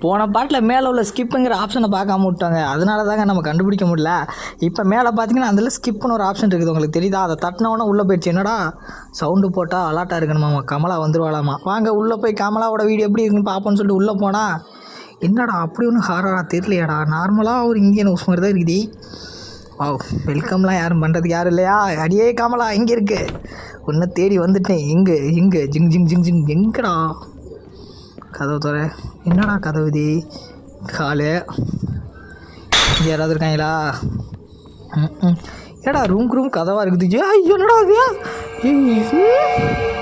போன பாட்டில் மேலே உள்ள ஸ்கிப்புங்கிற ஆப்ஷனை பார்க்காம விட்டாங்க, அதனால தாங்க நம்ம கண்டுபிடிக்க முடியல. இப்போ மேலே பார்த்தீங்கன்னா அதில் ஸ்கிப்னு ஒரு ஆப்ஷன் இருக்குது, உங்களுக்கு தெரியுதா? அதை தட்டினவொன்னே உள்ளே போயிடுச்சு. என்னடா சவுண்டு போட்டால் அலாட்டாக இருக்கணுமாம்மா, கமலா வந்துருவாளாமா. வாங்க உள்ளே போய் கமலாவோட வீடு எப்படி இருக்குன்னு பார்ப்போன்னு சொல்லிட்டு உள்ளே போனால், என்னடா அப்படி ஒன்றும் ஹாரராக தெரியலையாடா, நார்மலாக ஒரு இந்தியன் ஹவுஸ் மாதிரி தான் இருக்குது. ஓ வெல்கம்லாம் யாரும் பண்ணுறதுக்கு யாரும் இல்லையா? அடியே கமலா எங்கே இருக்கு? ஒன்று தேடி வந்துட்டேன். எங்கே ஜிங் ஜிங் ஜிங் ஜிங் எங்கடா? கதவு தர, என்னடா கதவு இது? காலு இங்கே யாராவது இருக்காங்களா? ஏடா ரூம் கதவாக இருக்குது. என்னடா அது?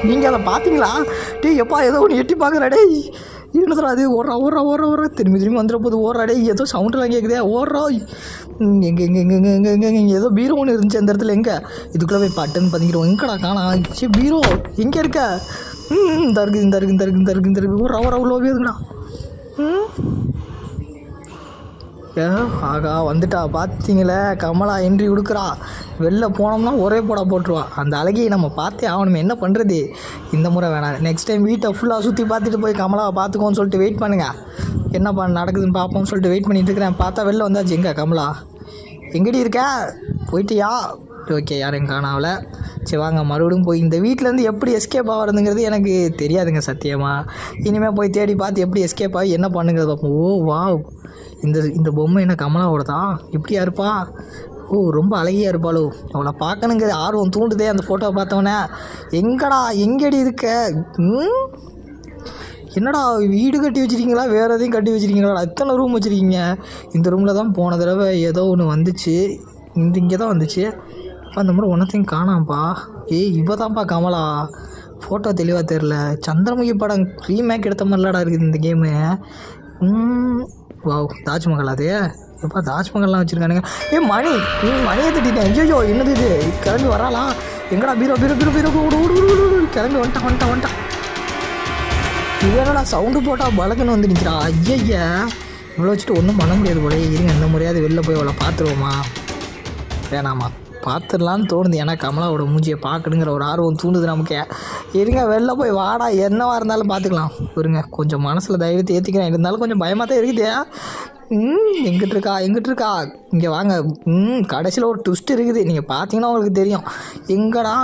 நீங்கள் அதை பார்த்தீங்களா? டேய் எப்பா ஏதோ ஒன்று எட்டி பார்க்குறா. டேய் என்னடா அது? ஓடுறா திரும்பி வந்துட போது. ஓடுறா டே, ஏதோ சவுண்டெலாம் கேட்குதே. ஓடுறா எங்கே ஏதோ பீரோ ஒன்று இருந்துச்சு அந்த இடத்துல. எங்கே இதுக்குள்ளே போய் பட்டுன்னு பதிக்கிறோம். எங்கடா காணா? பீரோ எங்கே இருக்க? இந்த இருக்கு ஓடுறா உள்ள போயிருக்குடா. ஆகா வந்துட்டா பார்த்தீங்களே, கமலா என்ட்ரி கொடுக்குறா. வெளில போனோம்னா ஒரே போட போட்டுருவா. அந்த அழகியை நம்ம பார்த்தே ஆகணுமே, என்ன பண்ணுறது? இந்த முறை வேணாம், நெக்ஸ்ட் டைம் வீட்டை ஃபுல்லாக சுற்றி பார்த்துட்டு போய் கமலாவை பார்த்துக்கோன்னு சொல்லிட்டு வெயிட் பண்ணுங்கள். என்ன நடக்குதுன்னு பார்ப்போம்னு சொல்லிட்டு வெயிட் பண்ணிட்டு இருக்கிறேன். பார்த்தா வெளில வந்தாச்சு. எங்கே கமலா? எங்கடி இருக்க? போயிட்டியா? ஓகே, யாரும் காணாவில். சரி வாங்க மறுபடியும் போய் இந்த வீட்டிலேருந்து எப்படி எஸ்கேப் ஆகிறதுங்கிறது எனக்கு தெரியாதுங்க சத்தியமாக. இனிமேல் போய் தேடி பார்த்து எப்படி எஸ்கேப் ஆகி என்ன பண்ணுங்கிறது பார்ப்போம். ஓ வா, இந்த பொம்மை என்ன கமலாவோடதா? இப்படியா இருப்பா? ஓ ரொம்ப அழகியாக இருப்பாளோ. அவளை பார்க்கணுங்கிற ஆர்வம் தூண்டுதே அந்த ஃபோட்டோவை பார்த்தவொன்னே. எங்கடி இருக்க? என்னடா வீடு கட்டி வச்சுருக்கீங்களா, வேறு எதையும் கட்டி வச்சுருக்கீங்களா? எத்தனை ரூம் வச்சுருக்கீங்க? இந்த ரூமில் தான் போன தடவை ஏதோ ஒன்று வந்துச்சு, இங்கே தான் வந்துச்சு. அந்த முறை ஒன்றத்தையும் காணாம்ப்பா. இவ தான்ப்பா கமலா. ஃபோட்டோ தெளிவாக தெரில. சந்திரமுகி படம் ரீமேக் எடுத்த மாதிரிலாடா இருக்குது இந்த கேமு. வாவ், தாஜ்மஹால் அது. எப்பா தாஜ்மஹால்லாம் வச்சுருக்கானுங்க. மணியை தட்டிட்டேன். ஐயோ என்னது இது? கிளம்பி வராளா? எங்கடா பீரோ கிளம்பி வந்துட்டான். இவனடா சவுண்டு போட்டால் பழக்கன்னு வந்து நிற்கிறா. ஐயா இவ்வளோ வச்சுட்டு ஒன்றும் பண்ண முடியாது போல. இருங்க இந்த முறையாவது வெளில போய் அவளை பார்த்துருவோமா வேணாமா? பார்த்துடலான்னு தோணுது, ஏன்னா கமலாவோட மூஞ்சியை பார்க்கணுங்கிற ஒரு ஆர்வம் தூண்டுது நமக்கு. இருங்க வெளில போய் வாடா, என்னவாக இருந்தாலும் பார்த்துக்கலாம். இருங்க கொஞ்சம் மனசில் தைரியத்தை ஏற்றிக்கிறேன், இருந்தாலும் கொஞ்சம் பயமாக தான் இருக்குதே. எங்கிட்டு இருக்கா? இங்கே வாங்க. கடைசியில் ஒரு ட்விஸ்ட் இருக்குது, நீங்கள் பார்த்தீங்கன்னா உங்களுக்கு தெரியும். எங்கடா?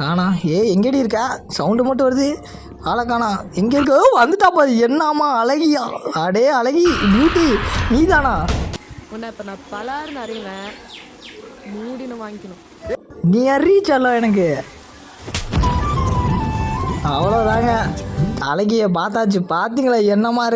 காணா. எங்கேடி இருக்கா? சவுண்டு மட்டும் வருது, ஆளை காணா. எங்கே இருக்க? வந்துட்டாப்பா. என்னாமா அழகியா? அடே அழகி பியூட்டி நீ தானா? உன்னை இப்போ நான் பலாருன்னு அறிவேன், மூடின்னு வாங்கிக்கணும். நீ அறிவிச்சாலோ எனக்கு. அவ்வளோதாங்க, அழகிய பார்த்தாச்சு. பார்த்தீங்களா என்னமா இருக்கு?